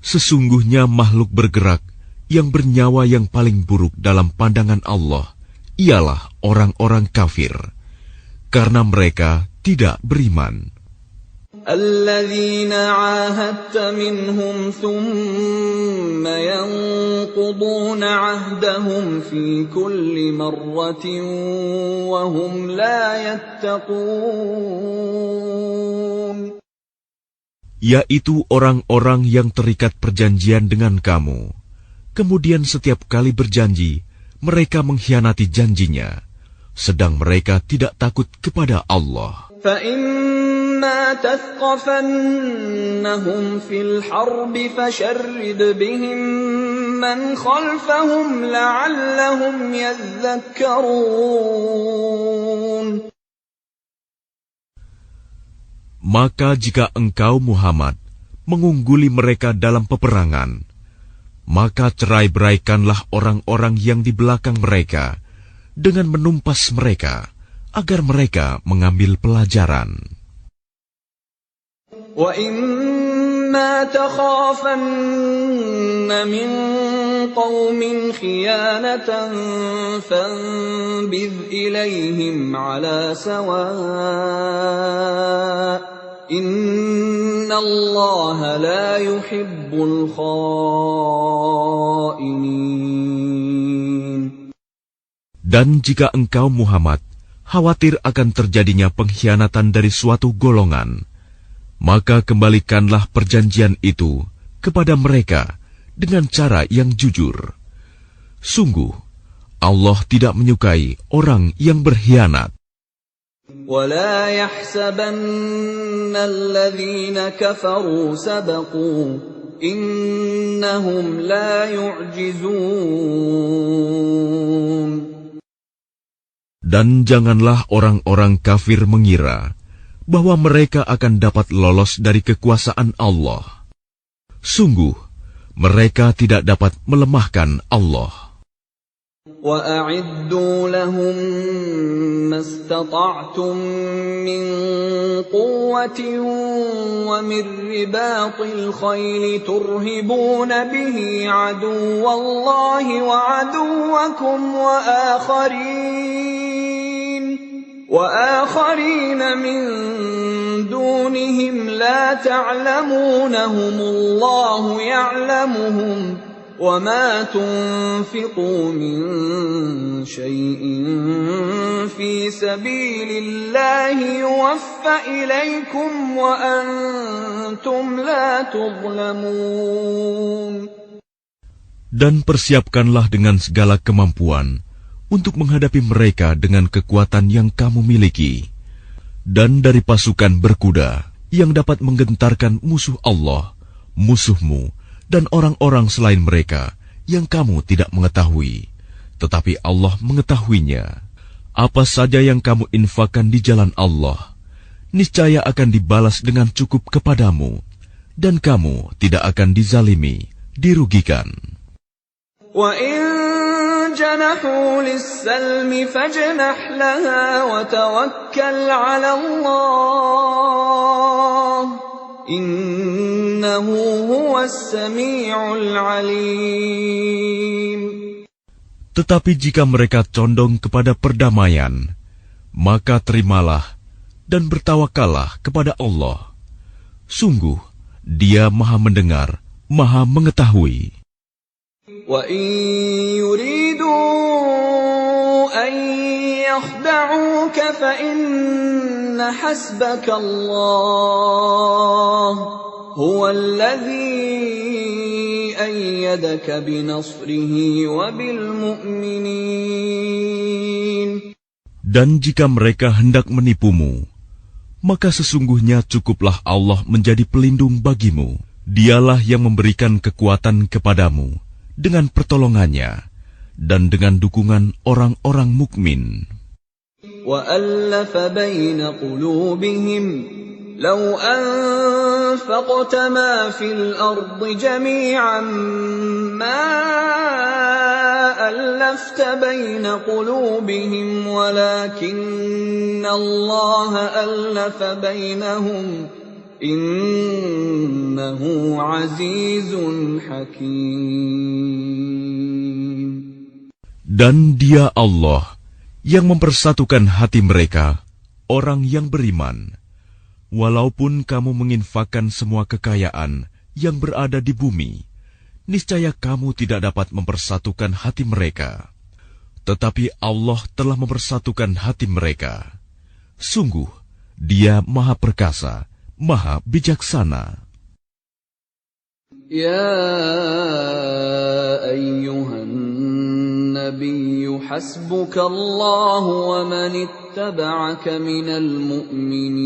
Sesungguhnya makhluk bergerak yang bernyawa yang paling buruk dalam pandangan Allah ialah orang-orang kafir, karena mereka tidak beriman. الذين عاهدت منهم ثم ينقضون عهدهم في كل مرة وهم لا يتقون. Yaitu orang-orang yang terikat perjanjian dengan kamu, kemudian setiap kali berjanji mereka mengkhianati janjinya, sedang mereka tidak takut kepada Allah. فَإِمَّا تَثْقَفَنَّهُمْ فِي الْحَرْبِ فَشَرِّدْ بِهِمْ مَنْ خَلْفَهُمْ لَعَلَّهُمْ يَذَّكَّرُونَ. Maka jika engkau Muhammad mengungguli mereka dalam peperangan, maka cerai-beraikanlah orang-orang yang di belakang mereka dengan menumpas mereka, agar mereka mengambil pelajaran. وَإِمَّا تَخَافَنَّ مِنْ قَوْمٍ خِيَانَةً فَانبِذْ إِلَيْهِمْ عَلَى سَوَاءٍ إِنَّ اللَّهَ لَا يُحِبُّ الْخَائِنِينَ. Dan jika engkau Muhammad khawatir akan terjadinya pengkhianatan dari suatu golongan, maka kembalikanlah perjanjian itu kepada mereka dengan cara yang jujur. Sungguh, Allah tidak menyukai orang yang berkhianat. وَلَا يَحْسَبَنَّ الَّذِينَ كَفَرُوا سَبَقُوا إِنَّهُمْ لَا يُعْجِزُونَ. Dan janganlah orang-orang kafir mengira bahwa mereka akan dapat lolos dari kekuasaan Allah. Sungguh, mereka tidak dapat melemahkan Allah. وَأَعِدُّوا لَهُم مَّا اسْتَطَعْتُم مِّن قُوَّةٍ وَمِن رِّبَاطِ الْخَيْلِ تُرْهِبُونَ بِهِ عَدُوَّ اللَّهِ وَعَدُوَّكُمْ وَآخَرِينَ مِن دُونِهِمْ لَا تَعْلَمُونَهُمُ اللَّهُ يَعْلَمُهُمْ وَمَا تُنفِقُوا مِن شَيْءٍ فِي سَبِيلِ اللَّهِ يُوَفَّ إِلَيْكُمْ وَأَنْتُمْ لَا تُظْلَمُونَ. Dan persiapkanlah dengan segala kemampuan untuk menghadapi mereka dengan kekuatan yang kamu miliki, dan dari pasukan berkuda yang dapat menggentarkan musuh Allah, musuhmu, dan orang-orang selain mereka yang kamu tidak mengetahui, tetapi Allah mengetahuinya. Apa saja yang kamu infakkan di jalan Allah, niscaya akan dibalas dengan cukup kepadamu, dan kamu tidak akan dizalimi, dirugikan. وَإِن جَنَحُوا لِلسَّلْمِ فَاجْنَحْ لَهَا وَتَوَكَّلْ عَلَى اللَّهِ إِنَّهُ هُوَ السَّمِيعُ الْعَلِيمُ. Tetapi jika mereka condong kepada perdamaian, maka terimalah dan bertawakallah kepada Allah. Sungguh, Dia Maha mendengar, Maha Mengetahui. وَإِن يُرِيدُوا أَن يَخْدَعُوكَ فَإِنَّ حَسْبَكَ اللَّهُ هُوَ الَّذِي أَيَّدَكَ بِنَصْرِهِ وَبِالْمُؤْمِنِينَ. Dan jika mereka hendak menipumu, maka sesungguhnya cukuplah Allah menjadi pelindung bagimu. Dialah yang memberikan kekuatan kepadamu dengan pertolongannya dan dengan dukungan orang-orang mukmin. وَأَلَّفَ بَيْنَ قُلُوبِهِمْ لَوْ أَنفَقْتَ مَا فِي الْأَرْضِ جَمِيعًا مَا أَلَّفْتَ بَيْنَ قُلُوبِهِمْ وَلَكِنَّ اللَّهَ أَلَّفَ بَيْنَهُمْ إِنَّهُ عَزِيزٌ حَكِيمٌ. Dan Dia Allah yang mempersatukan hati mereka, orang yang beriman. Walaupun kamu menginfakkan semua kekayaan yang berada di bumi, niscaya kamu tidak dapat mempersatukan hati mereka. Tetapi Allah telah mempersatukan hati mereka. Sungguh, Dia Maha Perkasa, Maha Bijaksana. يا أيها النبي حسبك الله ومن اتبعك من المؤمنين.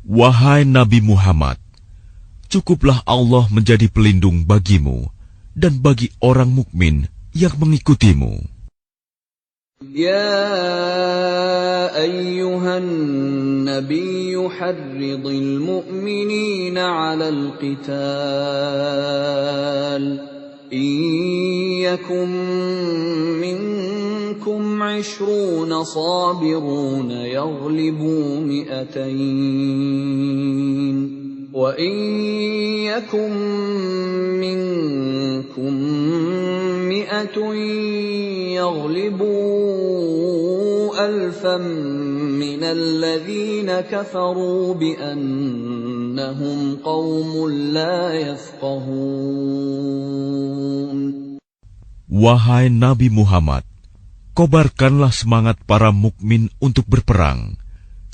Wahai Nabi Muhammad, cukuplah Allah menjadi pelindung bagimu dan bagi orang mukmin yang mengikutimu. يا أيها النبي حرض المؤمنين على القتال إن يكن منكم 20 صابرون يغلبوا 200 وإن يكن منكم 100 يغلبوا 1000 من الذين كفروا بأنهم قوم لا يفقهون. Wahai Nabi Muhammad, kobarkanlah semangat para mukmin untuk berperang.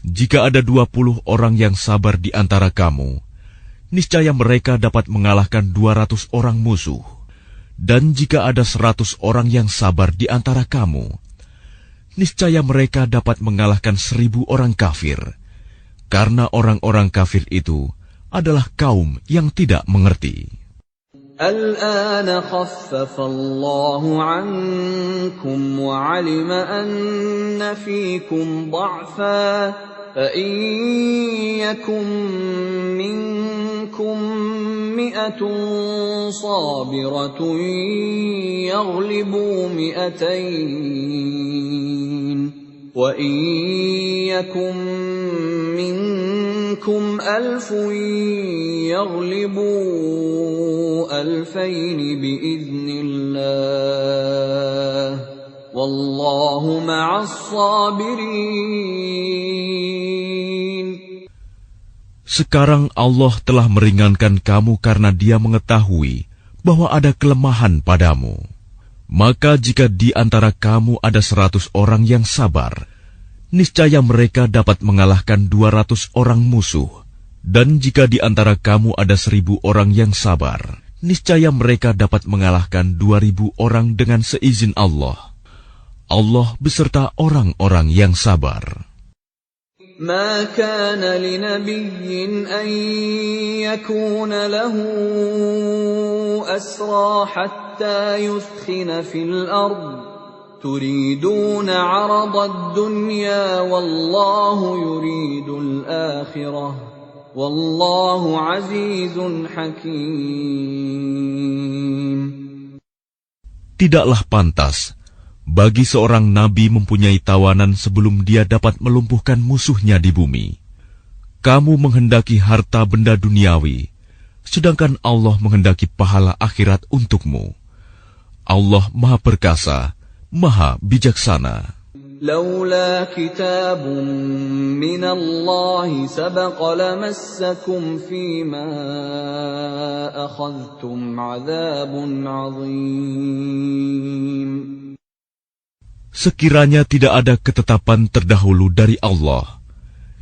Jika ada 20 orang yang sabar di antara kamu, niscaya mereka dapat mengalahkan 200 orang musuh. Dan jika ada 100 orang yang sabar di antara kamu, niscaya mereka dapat mengalahkan 1000 orang kafir. Karena orang-orang kafir itu adalah kaum yang tidak mengerti. الآن خفف الله عنكم وعلم أن فيكم ضعفا فإن يكن منكم 100 صابرة يغلبوا 200 وإن يكن منكم 1000 يغلبوا 2000 بإذن الله والله مع الصابرين. Sekarang Allah telah meringankan kamu karena Dia mengetahui bahwa ada kelemahan padamu. Maka jika di antara kamu ada 100 orang yang sabar, niscaya mereka dapat mengalahkan 200 orang musuh. Dan jika di antara kamu ada 1000 orang yang sabar, niscaya mereka dapat mengalahkan 2000 orang dengan seizin Allah. Allah beserta orang-orang yang sabar. ما كان لنبي أن يكون له أسرى حتى يثخن في الأرض تريدون عرض الدنيا والله يريد الآخرة والله عزيز حكيم. Tidaklah pantas bagi seorang nabi mempunyai tawanan sebelum dia dapat melumpuhkan musuhnya di bumi. Kamu menghendaki harta benda duniawi, sedangkan Allah menghendaki pahala akhirat untukmu. Allah Maha Perkasa, Maha Bijaksana. لولا كتاب من الله سبق لمسكم فيما أخذتم عذاب عظيم. Sekiranya tidak ada ketetapan terdahulu dari Allah,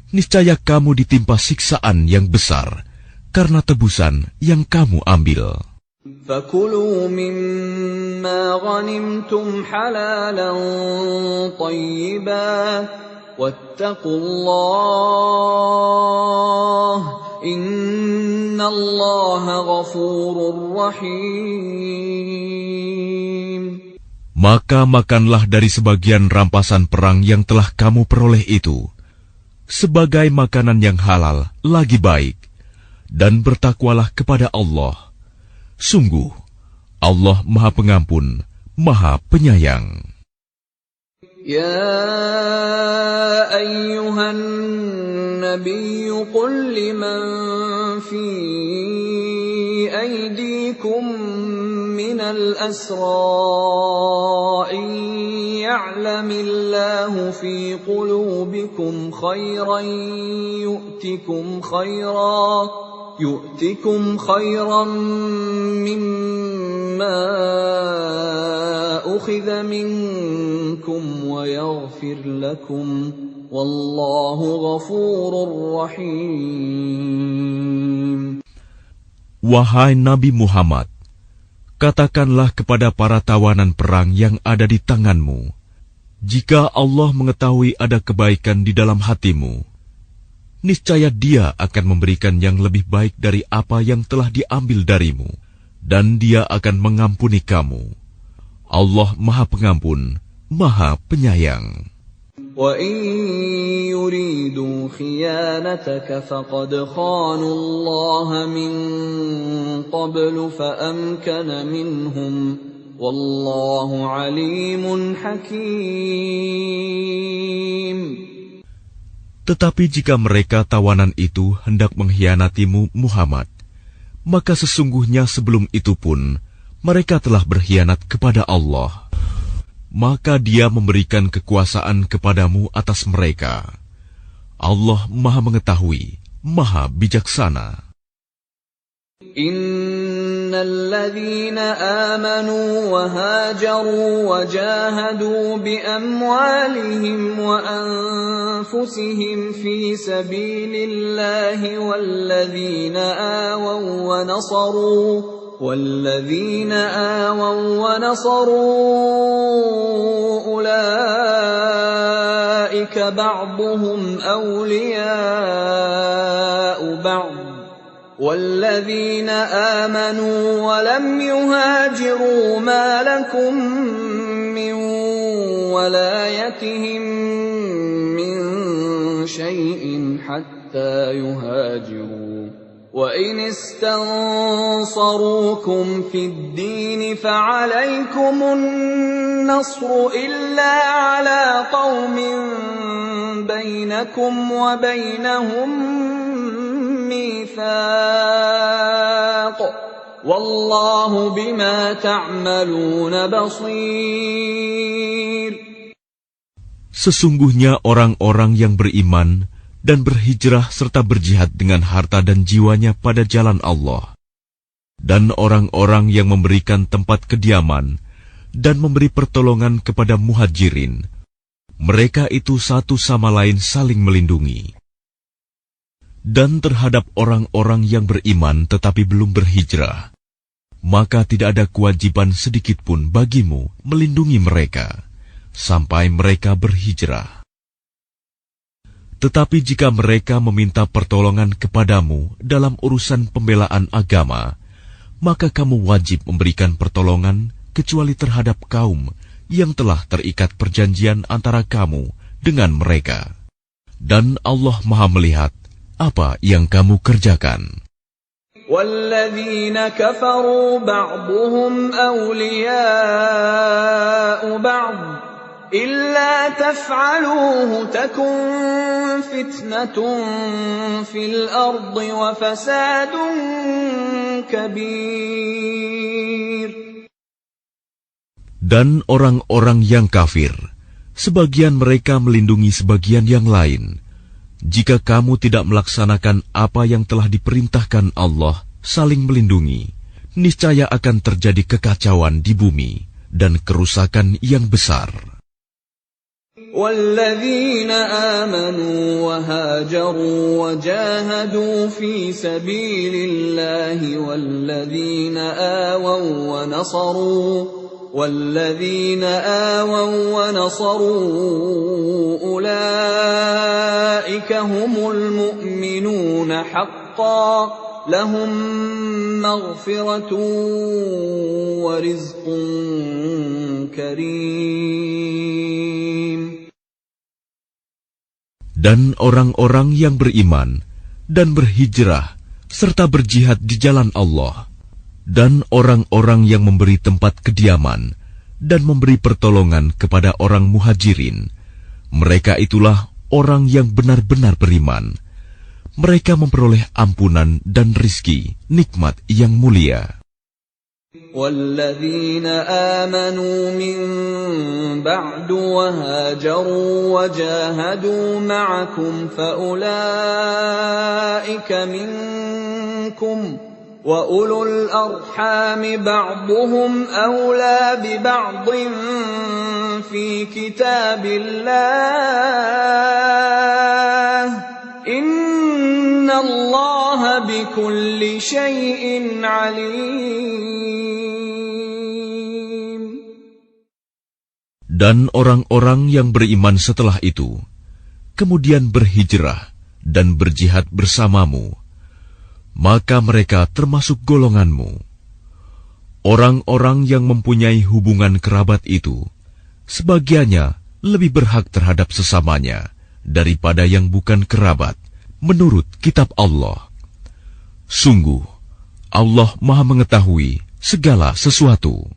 niscaya kamu ditimpa siksaan yang besar karena tebusan yang kamu ambil. فَكُلُوا مِمَّا غَنِمْتُمْ حَلَالًا طَيِّبًا وَاتَّقُوا اللَّهَ إِنَّ اللَّهَ غَفُورٌ رَّحِيمٌ. Maka makanlah dari sebagian rampasan perang yang telah kamu peroleh itu, sebagai makanan yang halal lagi baik, dan bertakwalah kepada Allah. Sungguh, Allah Maha Pengampun, Maha Penyayang. يا أيها النبي قل لمن في أيديكم من الأسرى إن يعلم الله في قلوبكم خيرا يؤتكم خيرا مما أخذ منكم ويغفر لكم والله غفور رحيم. Wahai Nabi Muhammad, katakanlah kepada para tawanan perang yang ada di tanganmu, jika Allah mengetahui ada kebaikan di dalam hatimu, niscaya Dia akan memberikan yang lebih baik dari apa yang telah diambil darimu, dan Dia akan mengampuni kamu. Allah Maha Pengampun, Maha Penyayang. وَإِن يُرِيدُوا خِيَانَتَكَ فَقَدْ خَانُوا اللَّهَ مِن قَبْلُ فَأَمْكَنَ مِنْهُمْ وَاللَّهُ عَلِيمٌ حَكِيمٌ. Tetapi jika mereka tawanan itu hendak mengkhianatimu Muhammad, maka sesungguhnya sebelum itu pun mereka telah berkhianat kepada Allah. Maka Dia memberikan kekuasaan kepadamu atas mereka. Allah Maha Mengetahui, Maha Bijaksana. الذين آمنوا وهاجروا وجاهدوا بأموالهم وأنفسهم في سبيل الله والذين آووا ونصروا أولئك بعضهم أولياء بعض والذين آمنوا ولم يهاجروا ما لكم من ولايتهم من شيء حتى يهاجروا وإن استنصروكم في الدين فعليكم النصر إلا على قوم بينكم وبينهم ميثاق والله بما تعملون بصير. Sesungguhnya orang-orang yang beriman dan berhijrah serta berjihad dengan harta dan jiwanya pada jalan Allah, dan orang-orang yang memberikan tempat kediaman dan memberi pertolongan kepada muhajirin, mereka itu satu sama lain saling melindungi. Dan terhadap orang-orang yang beriman tetapi belum berhijrah, maka tidak ada kewajiban sedikitpun bagimu melindungi mereka sampai mereka berhijrah. Tetapi jika mereka meminta pertolongan kepadamu dalam urusan pembelaan agama, maka kamu wajib memberikan pertolongan kecuali terhadap kaum yang telah terikat perjanjian antara kamu dengan mereka. Dan Allah Maha melihat apa yang kamu kerjakan. وَالَّذِينَ كَفَرُوا بَعْضُهُمْ أَوْلِيَاءُ بَعْضٍ إِلَّا تَفْعَلُوهُ تَكُنْ فِتْنَةٌ فِي الْأَرْضِ وَفَسَادٌ كَبِيرٌ. Dan orang-orang yang kafir sebagian mereka melindungi sebagian yang lain. Jika kamu tidak melaksanakan apa yang telah diperintahkan Allah, saling melindungi, niscaya akan terjadi kekacauan di bumi dan kerusakan yang besar. وَالَّذِينَ آمَنُوا وَهَاجَرُوا وَجَاهَدُوا فِي سَبِيلِ اللَّهِ وَالَّذِينَ آوَوا وَّنَصَرُوا أُولَئِكَ هُمُ الْمُؤْمِنُونَ حَقًّا لَهُم مَّغْفِرَةٌ وَرِزْقٌ كَرِيمٌ. Dan orang-orang yang beriman dan berhijrah serta berjihad di jalan Allah, dan orang-orang yang memberi tempat kediaman dan memberi pertolongan kepada orang muhajirin, mereka itulah orang yang benar-benar beriman. Mereka memperoleh ampunan dan rizki, nikmat yang mulia. وَالَّذِينَ آمَنُوا مِن بَعْدُ وَهَاجَرُوا وَجَاهَدُوا مَعَكُمْ فَأُولَئِكَ مِنكُمْ وَأُولُو الْأَرْحَامِ بَعْضُهُمْ أَوْلَى بِبَعْضٍ فِي كِتَابِ اللَّهِ إِنَّ اللَّهَ بِكُلِّ شَيْءٍ عَلِيمٌ. Dan orang-orang yang beriman setelah itu, kemudian berhijrah dan berjihad bersamamu, maka mereka termasuk golonganmu. Orang-orang yang mempunyai hubungan kerabat itu, sebagiannya lebih berhak terhadap sesamanya daripada yang bukan kerabat, menurut kitab Allah. Sungguh, Allah Maha mengetahui segala sesuatu.